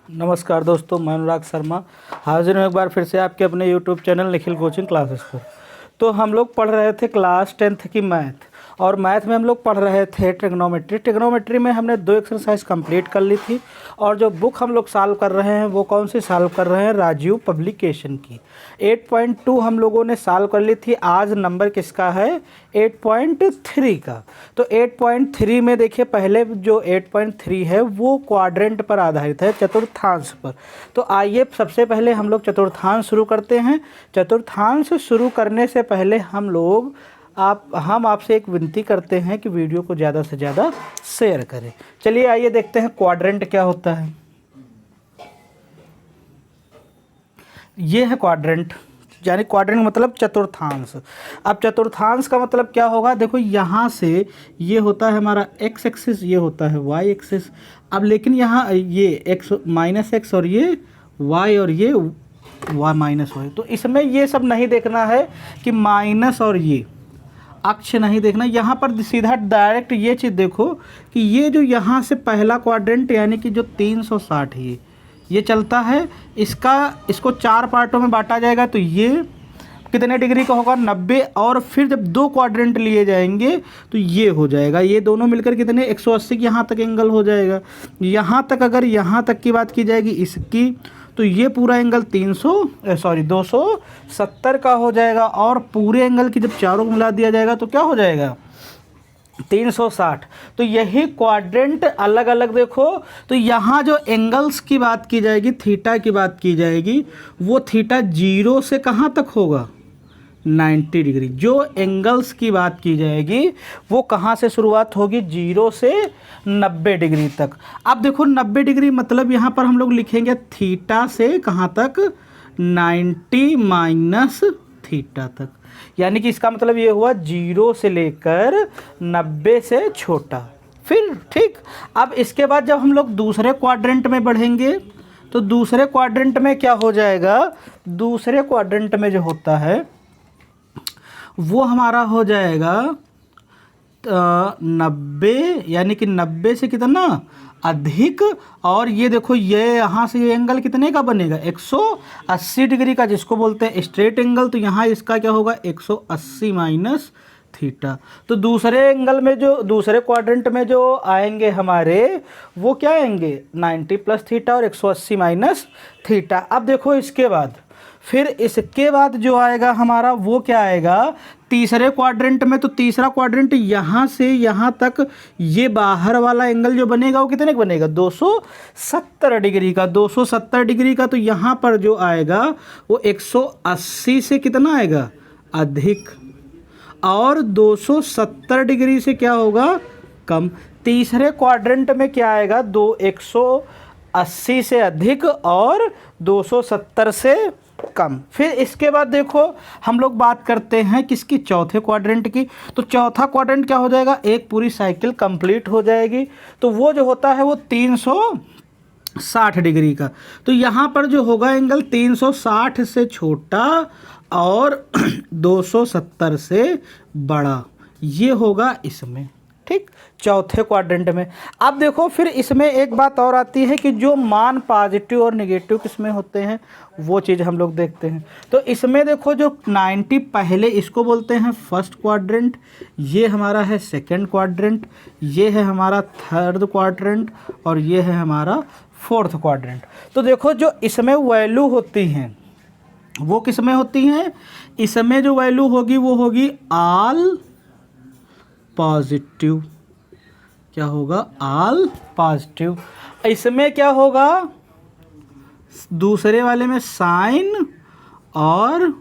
नमस्कार दोस्तों, मैं अनुराग शर्मा हाजिर हूँ एक बार फिर से आपके अपने YouTube channel Nikhil coaching classes पर। तो हम लोग पढ़ रहे थे क्लास 10th की मैथ, और मैथ में हम लोग पढ़ रहे थे ट्रिग्नोमेट्री। ट्रिग्नोमेट्री में हमने 2 एक्सरसाइज कंप्लीट कर ली थी, और जो बुक हम लोग सॉल्व कर रहे हैं वो कौन सी सॉल्व कर रहे हैं, राजीव पब्लिकेशन की। 8.2 हम लोगों ने सॉल्व कर ली थी। आज नंबर किसका है, 8.3 का। तो 8.3 में देखिए, पहले जो 8.3 है वो क्वाड्रेंट पर आधारित है, चतुर्थांश पर। तो आइए सबसे पहले हम लोग चतुर्थांश शुरू करते हैं। चतुर्थांश शुरू करने से पहले हम आपसे एक विनती करते हैं कि वीडियो को ज़्यादा से ज़्यादा शेयर करें। चलिए आइए देखते हैं क्वाड्रेंट क्या होता है। ये है क्वाड्रेंट, यानी क्वाड्रेंट मतलब चतुर्थांश। अब चतुर्थांश का मतलब क्या होगा, देखो यहाँ से ये होता है हमारा x एक्सिस, ये होता है y एक्सिस। अब लेकिन यहाँ ये x -x और ये y और ये y -y, तो इसमें ये सब नहीं देखना है कि माइनस और ये अक्ष नहीं देखना। यहाँ पर सीधा डायरेक्ट ये चीज़ देखो कि ये जो यहाँ से पहला क्वाड्रेंट यानी कि जो 360 ये चलता है, इसको 4 पार्टों में बांटा जाएगा। तो ये कितने डिग्री का होगा, 90। और फिर जब 2 क्वाड्रेंट लिए जाएंगे तो ये हो जाएगा, ये दोनों मिलकर कितने 180 की यहाँ तक एंगल हो जाएगा। यहाँ तक अगर यहाँ तक की बात की जाएगी इसकी, तो ये पूरा एंगल 270 का हो जाएगा। और पूरे एंगल की जब चारों को मिला दिया जाएगा तो क्या हो जाएगा, 360। तो यही क्वाड्रेंट अलग अलग देखो। तो यहाँ जो एंगल्स की बात की जाएगी, थीटा की बात की जाएगी, वो थीटा 0 से कहाँ तक होगा, 90 डिग्री। जो एंगल्स की बात की जाएगी वो कहाँ से शुरुआत होगी, 0 से 90 डिग्री तक। अब देखो 90 डिग्री मतलब यहाँ पर हम लोग लिखेंगे थीटा से कहाँ तक, 90 माइनस थीटा तक। यानी कि इसका मतलब ये हुआ 0 से लेकर 90 से छोटा। फिर ठीक, अब इसके बाद जब हम लोग दूसरे क्वाड्रेंट में बढ़ेंगे तो दूसरे क्वाड्रेंट में क्या हो जाएगा, दूसरे क्वाड्रेंट में जो होता है वो हमारा हो जाएगा 90, यानी कि 90 से कितना अधिक। और ये देखो ये यहाँ से ये एंगल कितने का बनेगा, 180 डिग्री का, जिसको बोलते हैं स्ट्रेट एंगल। तो यहाँ इसका क्या होगा, 180 माइनस थीटा। तो दूसरे एंगल में जो दूसरे क्वाड्रेंट में जो आएंगे हमारे, वो क्या आएंगे, 90 प्लस थीटा और 180 माइनस थीटा। अब देखो इसके बाद, फिर इसके बाद जो आएगा हमारा वो क्या आएगा, तीसरे क्वाड्रेंट में। तो तीसरा क्वाड्रेंट यहाँ से यहाँ तक ये बाहर वाला एंगल जो बनेगा वो कितने का बनेगा, 270 डिग्री का। 270 डिग्री का, तो यहाँ पर जो आएगा वो 180 से कितना आएगा, अधिक। और 270 डिग्री से क्या होगा, कम। तीसरे क्वाड्रेंट में क्या आएगा, 180 से अधिक और 270 से कम। फिर इसके बाद देखो हम लोग बात करते हैं किसकी, चौथे क्वाड्रेंट की। तो चौथा क्वाड्रेंट क्या हो जाएगा, एक पूरी साइकिल कंप्लीट हो जाएगी। तो वो जो होता है वो 360 डिग्री का। तो यहाँ पर जो होगा एंगल 360 से छोटा और 270 से बड़ा, ये होगा इसमें, ठीक, चौथे क्वाड्रेंट में। अब देखो फिर इसमें एक बात और आती है कि जो मान पॉजिटिव और नेगेटिव किसमें होते हैं, वो चीज़ हम लोग देखते हैं। तो इसमें देखो जो 90 पहले, इसको बोलते हैं फर्स्ट क्वाड्रेंट, ये हमारा है सेकंड क्वाड्रेंट, ये है हमारा थर्ड क्वाड्रेंट, और ये है हमारा फोर्थ क्वाड्रेंट। तो देखो जो इसमें वैल्यू होती हैं वो किसमें होती हैं, इसमें जो वैल्यू होगी वो होगी ऑल पॉजिटिव। क्या होगा, ऑल पॉजिटिव। इसमें क्या होगा, दूसरे वाले में साइन और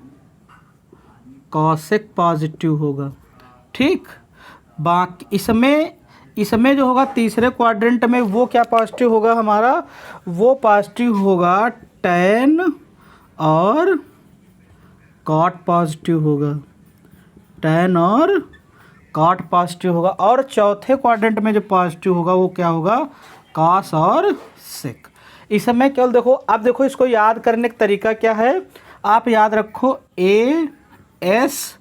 कॉसेक पॉजिटिव होगा, ठीक। बाकी इसमें जो होगा तीसरे क्वाड्रेंट में वो क्या पॉजिटिव होगा हमारा, वो पॉजिटिव होगा टैन और कॉट पॉजिटिव होगा, टैन और कॉट पॉजिटिव होगा। और चौथे क्वाड्रेंट में जो पॉजिटिव होगा वो क्या होगा, कॉस और सेक। इसमें केवल देखो, अब देखो इसको याद करने का तरीका क्या है, आप याद रखो ASTC,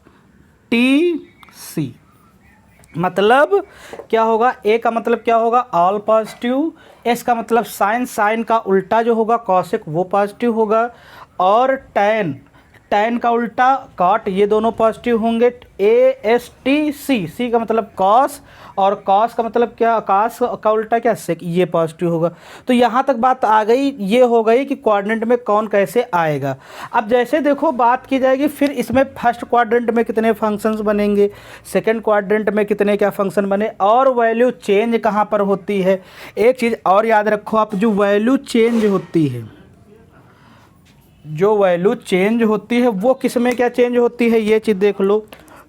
मतलब क्या होगा, ए का मतलब क्या होगा, ऑल पॉजिटिव। एस का मतलब साइन, साइन का उल्टा जो होगा कॉसेक वो पॉजिटिव होगा। और टैन, टैन का उल्टा कॉट, ये दोनों पॉजिटिव होंगे। ए एस टी सी, सी का मतलब कॉस, और कॉस का मतलब क्या, कॉस का उल्टा क्या, सेक, ये पॉजिटिव होगा। तो यहाँ तक बात आ गई, ये हो गई कि क्वाड्रेंट में कौन कैसे आएगा। अब जैसे देखो बात की जाएगी फिर इसमें फर्स्ट क्वाड्रेंट में कितने फंक्शंस बनेंगे, सेकंड क्वाड्रेंट में कितने क्या फंक्शन बने, और वैल्यू चेंज कहाँ पर होती है। एक चीज़ और याद रखो आप, जो वैल्यू चेंज होती है, जो वैल्यू चेंज होती है वो किस में क्या चेंज होती है, ये चीज़ देख लो।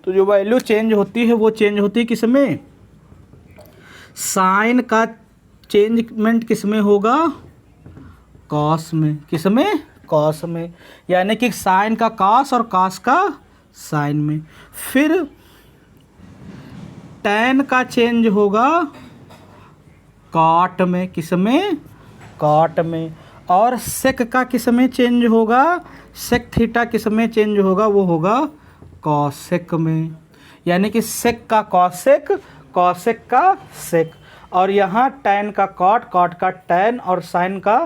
तो जो वैल्यू चेंज होती है वो चेंज होती है किस में, साइन का चेंजमेंट किस में होगा, कॉस में। किस में, कॉस में, यानी कि साइन का कॉस और कॉस का साइन में। फिर टैन का चेंज होगा कॉट में। किस में, कॉट में। और सेक का किस में चेंज होगा, सेक थीटा किस में चेंज होगा, वो होगा कॉसेक में। यानी कि सेक का कॉसेक, कॉसेक का सेक। और यहाँ टैन का कॉट, कॉट का टैन, और साइन का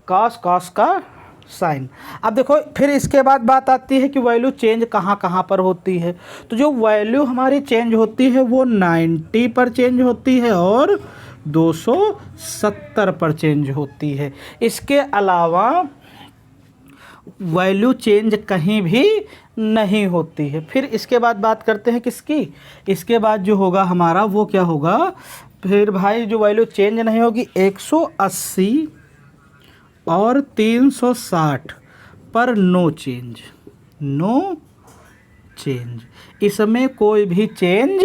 कॉस, कॉस का साइन। अब देखो फिर इसके बाद बात आती है कि वैल्यू चेंज कहाँ कहाँ पर होती है। तो जो वैल्यू हमारी चेंज होती है वो 90 पर चेंज होती है और 270 पर चेंज होती है। इसके अलावा वैल्यू चेंज कहीं भी नहीं होती है। फिर इसके बाद बात करते हैं किसकी, इसके बाद जो होगा हमारा वो क्या होगा, फिर भाई जो वैल्यू चेंज नहीं होगी 180 और 360 पर नो चेंज, नो चेंज, इसमें कोई भी चेंज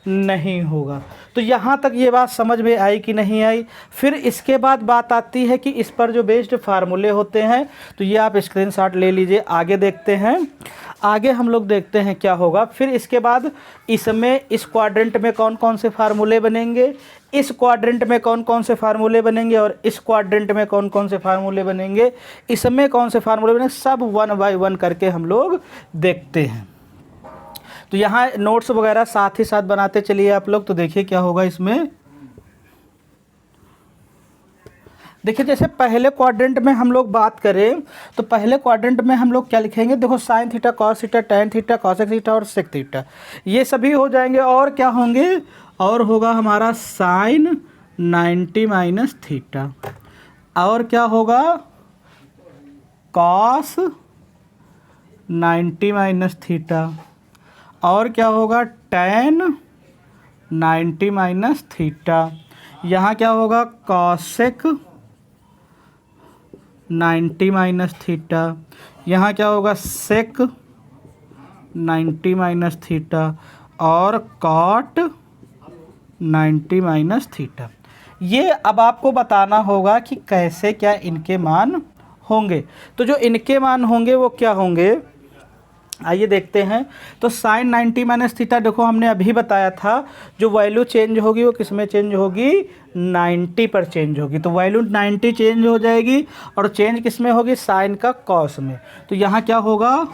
नहीं होगा। तो यहाँ तक ये बात समझ में आई कि नहीं आई। फिर इसके बाद बात आती है कि इस पर जो बेस्ड फार्मूले होते हैं, तो ये आप स्क्रीनशॉट ले लीजिए। आगे देखते हैं, आगे हम लोग देखते हैं क्या होगा। फिर इसके बाद इसमें इस क्वाड्रेंट में कौन कौन से फार्मूले बनेंगे, इस क्वाड्रेंट में कौन कौन से फार्मूले बनेंगे, और इस क्वाड्रेंट में कौन कौन से फार्मूले बनेंगे, इसमें कौन से फार्मूले बनेंगे, सब 1 बाय 1 करके हम लोग देखते हैं। तो यहाँ नोट्स वगैरह साथ ही साथ बनाते चलिए आप लोग। तो देखिए क्या होगा इसमें, देखिए जैसे पहले क्वाड्रेंट में हम लोग बात करें तो पहले क्वाड्रेंट में हम लोग क्या लिखेंगे, देखो sine theta, cos theta, tan theta, cosec theta और सेक थीटा, ये सभी हो जाएंगे। और क्या होंगे, और होगा हमारा साइन 90 माइनस थीटा, और क्या होगा कॉस 90 माइनस थीटा, और क्या होगा टैन 90 माइनस थीटा, यहाँ क्या होगा कॉसेक 90 माइनस थीटा, यहाँ क्या होगा सेक 90 माइनस थीटा, और कॉट 90 माइनस थीटा। ये अब आपको बताना होगा कि कैसे क्या इनके मान होंगे। तो जो इनके मान होंगे वो क्या होंगे, आइए देखते हैं। तो साइन 90 माइनस थीटा, देखो हमने अभी बताया था जो वैल्यू चेंज होगी वो किस में चेंज होगी, 90 पर चेंज होगी। तो वैल्यू 90 चेंज हो जाएगी, और चेंज किस में होगी, साइन का कॉस में। तो यहाँ क्या होगा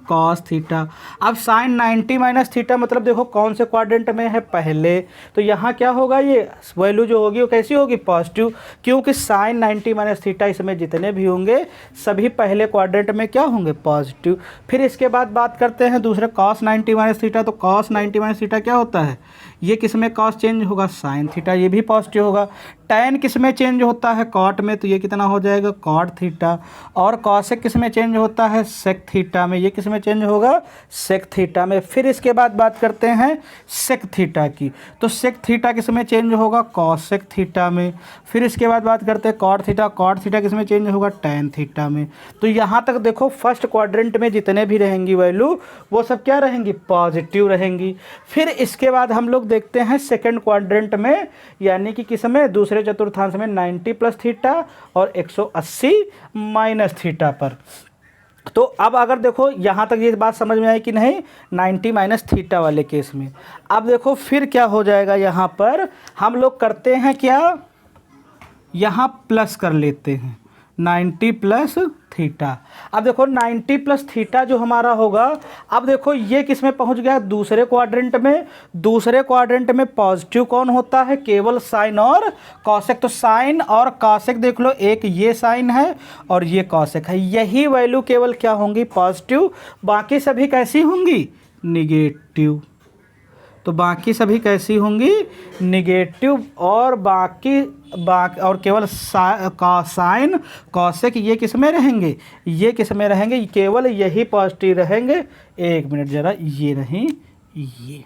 कॉस थीटा। अब साइन 90 माइनस थीटा मतलब देखो कौन से क्वाड्रेंट में है, पहले। तो यहाँ क्या होगा, ये वैल्यू जो होगी वो कैसी होगी, पॉजिटिव, क्योंकि साइन 90 माइनस थीटा इसमें जितने भी होंगे सभी पहले क्वाड्रेंट में क्या होंगे, पॉजिटिव। फिर इसके बाद बात करते हैं दूसरे कॉस 90 माइनस थीटा। तो कॉस 90 माइनस थीटा क्या होता है, ये किस में कॉस चेंज होगा, साइन थीटा, ये भी पॉजिटिव होगा। टैन किस में चेंज होता है, कॉट में, तो ये कितना हो जाएगा कॉट थीटा। और कॉसेक किस में चेंज होता है, सेक थीटा में, ये किस में चेंज होगा, सेक थीटा में। फिर इसके बाद बात करते हैं सेक थीटा की। तो सेक थीटा किस में चेंज होगा, कॉसेक थीटा में। फिर इसके बाद बात करते हैं कॉट थीटा, कॉट थीटा किस में चेंज होगा, टैन थीटा में। तो यहाँ तक देखो फर्स्ट क्वाड्रेंट में जितने भी रहेंगी वैल्यू वो सब क्या रहेंगी, पॉजिटिव रहेंगी। फिर इसके बाद हम लोग देखते हैं सेकेंड क्वाड्रेंट में, यानी कि किस में, दूसरे चतुर्थांश में 90 प्लस थीटा और 180 माइनस थीटा पर। तो अब अगर देखो यहाँ तक ये बात समझ में आई कि नहीं, 90 माइनस थीटा वाले केस में। अब देखो फिर क्या हो जाएगा, यहाँ पर हम लोग करते हैं क्या, यहाँ प्लस कर लेते हैं 90 प्लस थीटा। अब देखो 90 प्लस थीटा जो हमारा होगा, अब देखो ये किस में पहुंच गया, दूसरे क्वाड्रेंट में। दूसरे क्वाड्रेंट में पॉजिटिव कौन होता है, केवल साइन और कॉसेक। तो साइन और कॉसेक देख लो, एक ये साइन है और ये कॉसेक है, यही वैल्यू केवल क्या होंगी, पॉजिटिव। बाकी सभी कैसी होंगी, निगेटिव। तो बाकी सभी कैसी होंगी, निगेटिव। और बाकी और केवल साइन कॉसेक ये किस में रहेंगे, ये किस में रहेंगे, केवल यही पॉजिटिव रहेंगे। एक मिनट जरा, ये रहें ये,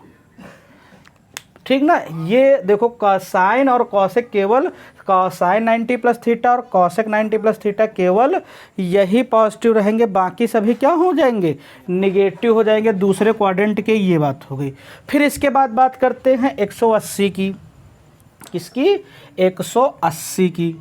ठीक ना। ये देखो साइन और कॉसेक केवल, साइन 90 प्लस थीटा और कॉसेक 90 प्लस थीटा केवल यही पॉजिटिव रहेंगे, बाकी सभी क्या हो जाएंगे, निगेटिव हो जाएंगे दूसरे क्वाड्रेंट के। ये बात हो गई। फिर इसके बाद बात करते हैं 180 की। किसकी, 180 की।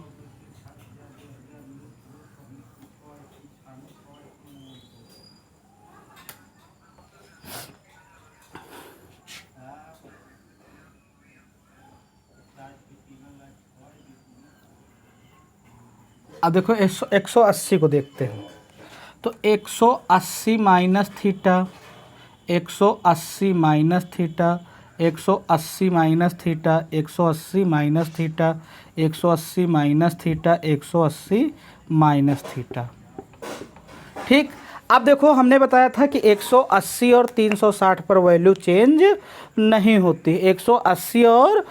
अब देखो 180 को देखते हैं। तो 180 minus theta, 180 minus theta, 180 minus theta, 180 minus theta, 180 minus theta, 180 minus theta. ठीक। अब देखो हमने बताया था कि 180 और 360 पर वैल्यू चेंज नहीं होती। 180 और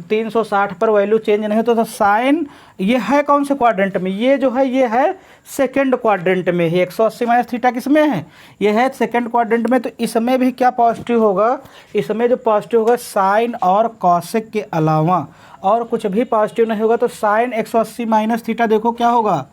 360 पर वैल्यू चेंज नहीं होता। तो साइन ये है कौन से क्वाड्रेंट में, ये जो है ये है सेकंड क्वाड्रेंट में ही। 180 माइनस थीटा किस में है, ये है सेकंड क्वाड्रेंट में। तो इसमें भी क्या पॉजिटिव होगा, इसमें जो पॉजिटिव होगा साइन और कॉसेक के अलावा और कुछ भी पॉजिटिव नहीं होगा। तो साइन 180 माइनस थीटा देखो क्या होगा,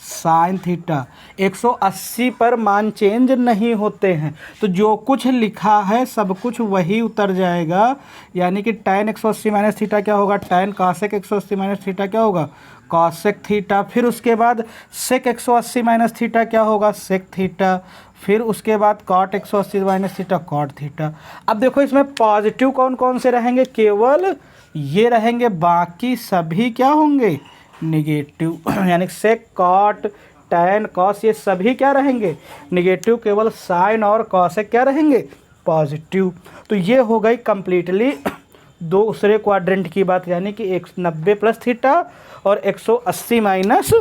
साइन थीटा। 180 पर मान चेंज नहीं होते हैं, तो जो कुछ लिखा है सब कुछ वही उतर जाएगा। यानी कि tan 180 माइनस थीटा क्या होगा, tan cosec 180 माइनस थीटा क्या होगा, cosec थीटा। फिर उसके बाद sec 180 माइनस थीटा क्या होगा, sec थीटा। फिर उसके बाद cot 180 minus theta, cot theta. अब देखो इसमें पॉजिटिव कौन कौन से रहेंगे, केवल ये रहेंगे, बाकी सभी क्या होंगे, निगेटिव। यानी सेक, कॉट, टैन, कॉस ये सभी क्या रहेंगे, निगेटिव। केवल साइन और कॉसेक क्या रहेंगे, पॉजिटिव। तो ये हो गई कंप्लीटली दूसरे क्वाड्रेंट की बात, यानी कि 190 प्लस थीटा और 180 माइनस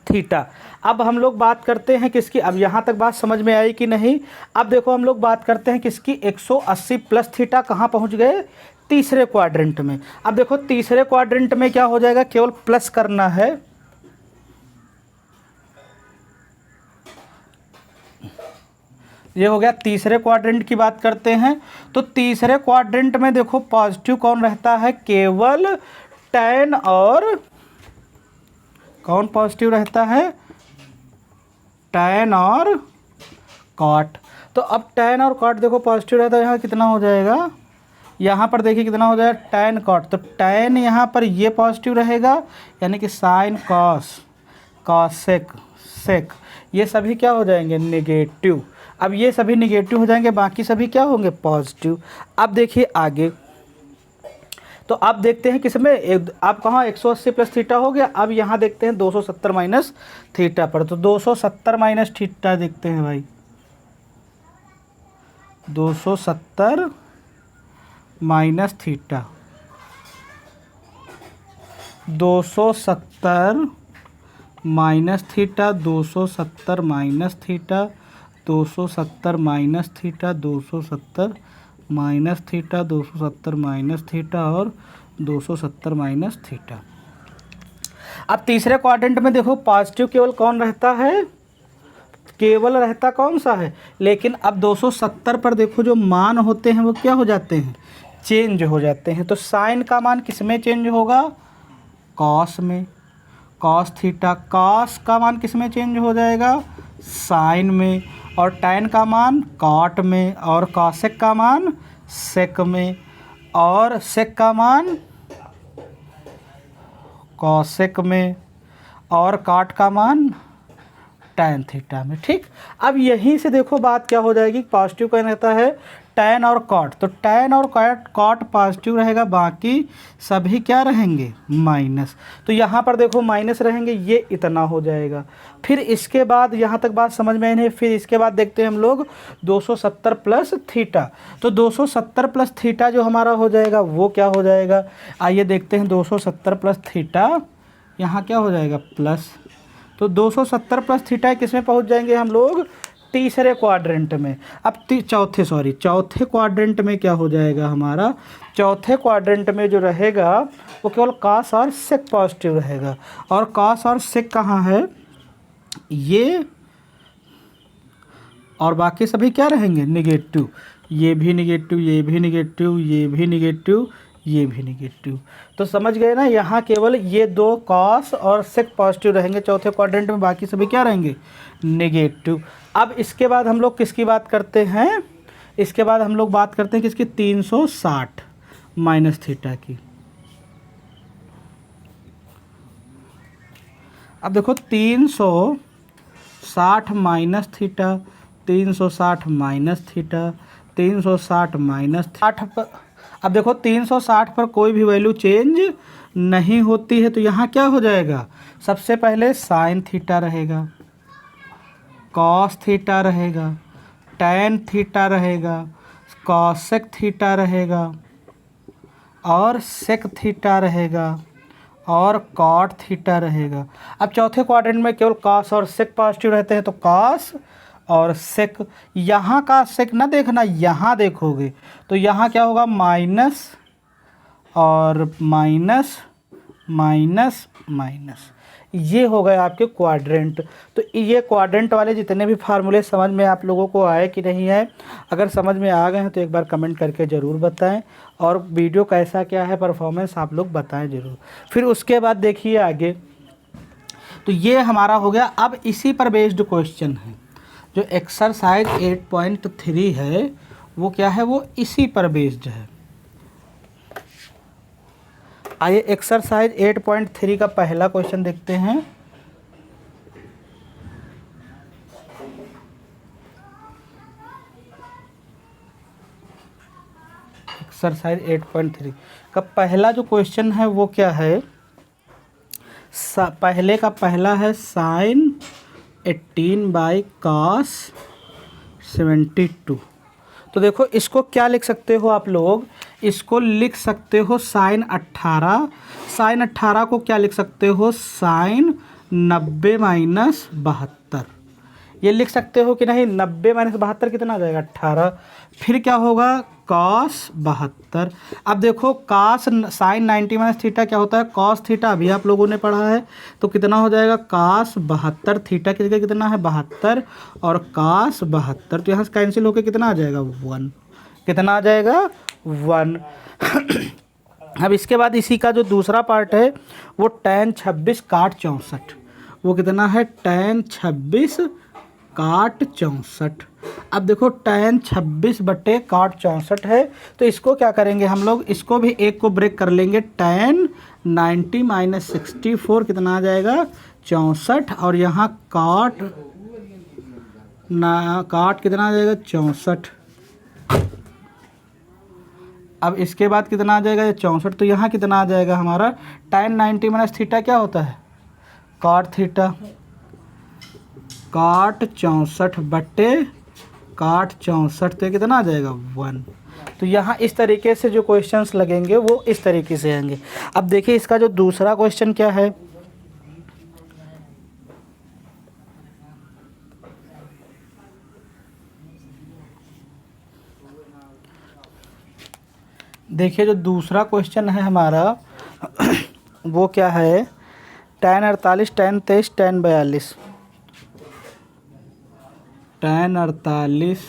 थीटा। अब हम लोग बात करते हैं किसकी, अब यहाँ तक बात समझ में आई कि नहीं। अब देखो हम लोग बात करते हैं किसकी, 180 प्लस थीटा कहाँ पहुँच गए, तीसरे क्वाड्रेंट में। अब देखो तीसरे क्वाड्रेंट में क्या हो जाएगा, केवल प्लस करना है। ये हो गया तीसरे क्वाड्रेंट की बात करते हैं। तो तीसरे क्वाड्रेंट में देखो पॉजिटिव कौन रहता है, केवल टैन और कौन पॉजिटिव रहता है, टैन और कॉट। तो अब टैन और कॉट देखो पॉजिटिव रहता है, यहाँ कितना हो जाएगा, यहाँ पर देखिए कितना हो जाएगा, टैन कॉट। तो टैन यहाँ पर ये पॉजिटिव रहेगा, यानी कि साइन कॉस, कॉसेक, सेक ये सभी क्या हो जाएंगे, नेगेटिव। अब ये सभी नेगेटिव हो जाएंगे, बाकी सभी क्या होंगे, पॉजिटिव। अब देखिए आगे, तो अब देखते हैं किसमें, अब कहाँ 180 प्लस थीटा हो गया। अब यहाँ देखते हैं 270 माइनस थीटा पर। तो 270 माइनस थीटा देखते हैं भाई, 270 minus theta, 270 minus theta, 270 minus theta, 270 minus theta, 270 minus theta, 270 minus theta और 270 माइनस थीटा। अब तीसरे क्वाड्रेंट में देखो पॉजिटिव केवल कौन रहता है, केवल रहता कौन सा है, लेकिन अब 270 पर देखो जो मान होते हैं वो क्या हो जाते हैं, चेंज हो जाते हैं। तो साइन का मान किस में चेंज होगा, कॉस में, कॉस थीटा। कॉस का मान किस में चेंज हो जाएगा, साइन में। और टैन का मान कॉट में, और कॉसेक का मान सेक में, और सेक का मान कॉसेक में, और कॉट का मान tan थीटा में। ठीक, अब यहीं से देखो बात क्या हो जाएगी, पॉजिटिव का रहता है tan और cot, तो tan और cot पॉजिटिव रहेगा, बाकी सभी क्या रहेंगे माइनस। तो यहाँ पर देखो माइनस रहेंगे, ये इतना हो जाएगा। फिर इसके बाद यहाँ तक बात समझ में आई नहीं, फिर इसके बाद देखते हैं हम लोग 270 प्लस थीटा। तो 270 प्लस थीटा जो हमारा हो जाएगा वो क्या हो जाएगा, आइए देखते हैं। 270 प्लस थीटा यहाँ क्या हो जाएगा प्लस, तो 270 प्लस थीटा किस में पहुँच जाएंगे हम लोग, तीसरे क्वाड्रेंट में। अब चौथे क्वाड्रेंट में क्या हो जाएगा हमारा, चौथे क्वाड्रेंट में जो रहेगा वो केवल कॉस और सेक पॉजिटिव रहेगा, और कॉस और सेक कहाँ है, ये, और बाकी सभी क्या रहेंगे निगेटिव, ये भी निगेटिव, ये भी निगेटिव, ये भी निगेटिव, ये भी निगेटिव। तो समझ गए ना, यहाँ केवल ये दो कॉस और सेक पॉजिटिव रहेंगे चौथे क्वाड्रेंट में, बाकी सभी क्या रहेंगे नेगेटिव। अब इसके बाद हम लोग किसकी बात करते हैं, इसके बाद हम लोग बात करते हैं किसकी, 360 माइनस थीटा की। अब देखो 360 minus theta, 360 minus theta, 360 minus 60 पर, अब देखो 360 पर कोई भी वैल्यू चेंज नहीं होती है, तो यहाँ क्या हो जाएगा, सबसे पहले साइन थीटा रहेगा, कॉस थीटा रहेगा, टैन थीटा रहेगा, कॉसेक थीटा रहेगा, और सेक थीटा रहेगा, और कॉट थीटा रहेगा। अब चौथे क्वाड्रेंट में केवल कॉस और सेक पॉजिटिव रहते हैं, तो कॉस और सेक, यहाँ का सेक ना देखना, यहाँ देखोगे तो यहाँ क्या होगा माइनस और माइनस माइनस माइनस, ये हो गए आपके क्वाड्रेंट। तो ये क्वाड्रेंट वाले जितने भी फार्मूले समझ में आप लोगों को आए कि नहीं है, अगर समझ में आ गए हैं तो एक बार कमेंट करके ज़रूर बताएं, और वीडियो कैसा क्या है परफॉर्मेंस आप लोग बताएं ज़रूर। फिर उसके बाद देखिए आगे, तो ये हमारा हो गया। अब इसी पर बेस्ड क्वेश्चन है, जो एक्सरसाइज 8.3 है वो क्या है, वो इसी पर बेस्ड है। आइए एक्सरसाइज 8.3 का पहला क्वेश्चन देखते हैं। एक्सरसाइज 8.3 का पहला जो क्वेश्चन है वो क्या है, पहले का पहला है साइन 18 बाई कॉस 72। तो देखो इसको क्या लिख सकते हो आप लोग, इसको लिख सकते हो साइन 18, साइन 18 को क्या लिख सकते हो, साइन 90 माइनस 72, ये लिख सकते हो कि नहीं। 90 माइनस 72 कितना आ जाएगा 18, फिर क्या होगा कॉस 72। अब देखो कॉस साइन 90 माइनस थीटा क्या होता है, कॉस थीटा अभी आप लोगों ने पढ़ा है, तो कितना हो जाएगा कॉस 72, थीटा की जगह कितना है 72 और कॉस 72, तो यहाँ से कैंसिल होकर कितना आ जाएगा 1, कितना आ जाएगा 1। अब इसके बाद इसी का जो दूसरा पार्ट है वो tan 26 काट 64, वो कितना है tan 26 काट 64। अब देखो tan 26 बटे काट 64 है, तो इसको क्या करेंगे हम लोग, इसको भी एक को ब्रेक कर लेंगे, tan 90 माइनस 64 कितना आ जाएगा 64, और यहाँ काट कितना आ जाएगा 64। अब इसके बाद कितना आ जाएगा ये 64, तो यहाँ कितना आ जाएगा हमारा tan 90 माइनस थीटा क्या होता है काट थीटा, काट 64 बट्टे काट 64, तो कितना आ जाएगा 1। तो यहाँ इस तरीके से जो क्वेश्चंस लगेंगे वो इस तरीके से आएंगे। अब देखिए इसका जो दूसरा क्वेश्चन क्या है, देखिए जो दूसरा क्वेश्चन है हमारा वो क्या है, tan 48 tan 23 tan 42, tan 48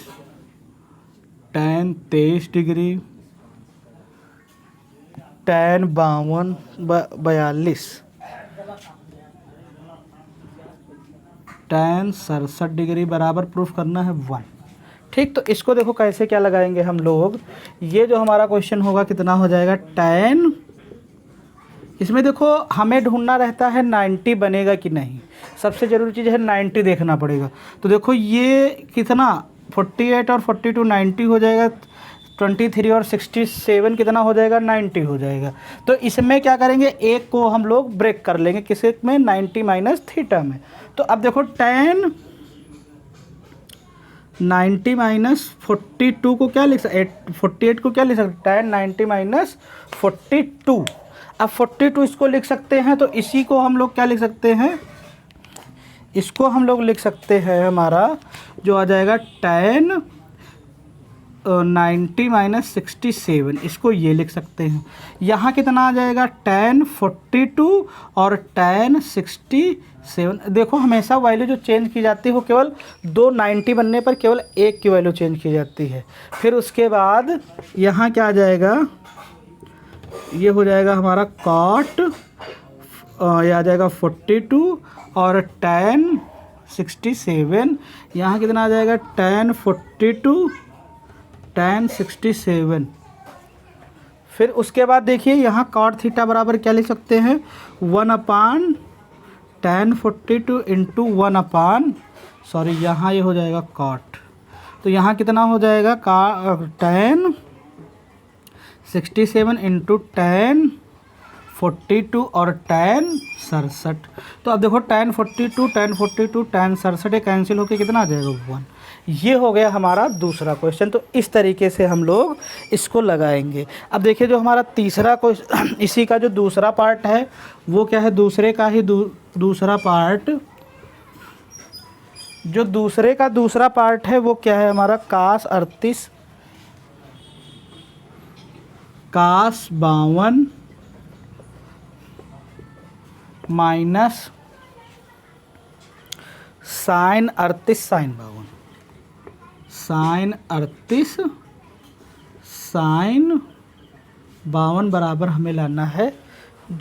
tan 23 degree tan 42 tan 67 degree बराबर प्रूफ करना है 1। ठीक, तो इसको देखो कैसे क्या लगाएंगे हम लोग, ये जो हमारा क्वेश्चन होगा कितना हो जाएगा tan इसमें देखो हमें ढूंढना रहता है 90 बनेगा कि नहीं, सबसे ज़रूरी चीज़ है 90 देखना पड़ेगा। तो देखो ये कितना 48 और 42 90 हो जाएगा, 23 और 67 कितना हो जाएगा 90 हो जाएगा। तो इसमें क्या करेंगे, एक को हम लोग ब्रेक कर लेंगे, किसी में 90 माइनस थीटा में। तो अब देखो tan 90 माइनस 42 को क्या लिख सकते, 48 को क्या लिख सकते, tan 90 माइनस 42। अब 42 इसको लिख सकते हैं, तो इसी को हम लोग क्या लिख सकते हैं, इसको हम लोग लिख सकते हैं, हमारा जो आ जाएगा tan 90 माइनस 67, इसको ये लिख सकते हैं। यहाँ कितना आ जाएगा tan 42 और tan 67। देखो हमेशा वैल्यू जो चेंज की जाती है वो केवल दो 90 बनने पर केवल एक की वैल्यू चेंज की जाती है। फिर उसके बाद यहाँ क्या आ जाएगा, ये हो जाएगा हमारा cot, ये आ जाएगा 42 और tan 67। यहाँ कितना आ जाएगा tan 42 tan 67। फिर उसके बाद देखिए यहाँ cot थीटा बराबर क्या लिख सकते हैं, 1 tan 42 इंटू 1 सॉरी यहाँ ये हो जाएगा cot। तो यहाँ कितना हो जाएगा tan 67 इंटू tan 42 और tan 67। तो अब देखो tan 42 tan 67 ये कैंसिल होकर कितना आ जाएगा 1। ये हो गया हमारा दूसरा क्वेश्चन। तो इस तरीके से हम लोग इसको लगाएंगे। अब देखिए जो हमारा तीसरा क्वेश्चन, इसी का जो दूसरा पार्ट है वो क्या है, दूसरे का ही दूसरा पार्ट, जो दूसरे का दूसरा पार्ट है वो क्या है हमारा, cos 38 cos 52 minus sin 38 sin 38 sin 52 बराबर हमें लाना है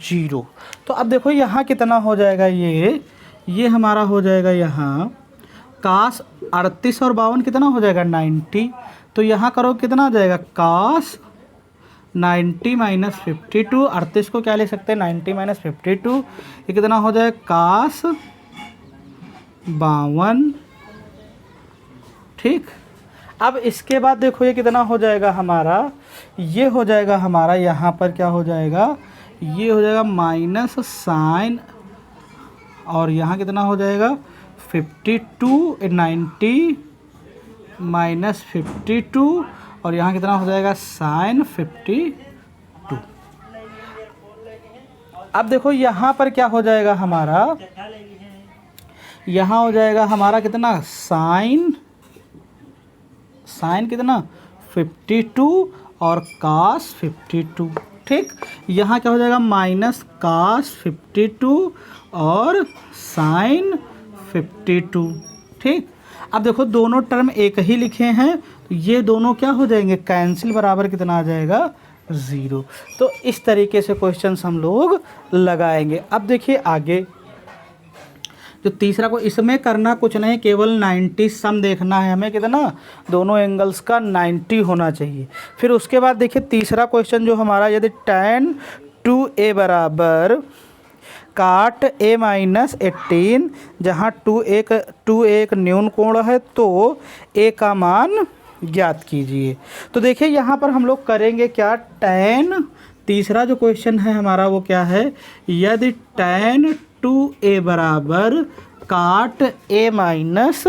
0। तो अब देखो यहाँ कितना हो जाएगा, ये हमारा हो जाएगा यहाँ cos 38 और 52 कितना हो जाएगा 90। तो यहाँ करो कितना आ जाएगा cos 90 माइनस 52, 38 को क्या ले सकते हैं 90 माइनस 52, ये कितना हो जाएगा cos 52। ठीक, अब इसके बाद देखो ये कितना हो जाएगा हमारा, ये हो जाएगा हमारा यहाँ पर क्या हो जाएगा, ये हो जाएगा माइनस साइन, और यहाँ कितना हो जाएगा 52 90 माइनस 52, और यहाँ कितना हो जाएगा साइन 52। अब देखो यहाँ पर क्या हो जाएगा हमारा, यहाँ हो जाएगा हमारा कितना साइन कितना 52 और cos 52। ठीक, यहाँ क्या हो जाएगा माइनस cos 52 और साइन 52। ठीक, अब देखो दोनों टर्म एक ही लिखे हैं, तो ये दोनों क्या हो जाएंगे कैंसिल, बराबर कितना आ जाएगा 0। तो इस तरीके से क्वेश्चंस हम लोग लगाएंगे। अब देखिए आगे जो तीसरा को, इसमें करना कुछ नहीं, केवल 90 सम देखना है हमें, कितना दोनों एंगल्स का 90 होना चाहिए। फिर उसके बाद देखिए तीसरा क्वेश्चन जो हमारा, यदि tan 2a बराबर काट a माइनस 18, जहाँ 2 एक न्यून कोण है, तो a का मान ज्ञात कीजिए। तो देखिए यहाँ पर हम लोग करेंगे क्या, tan, तीसरा जो क्वेश्चन है हमारा वो क्या है, यदि tan 2a बराबर काट a माइनस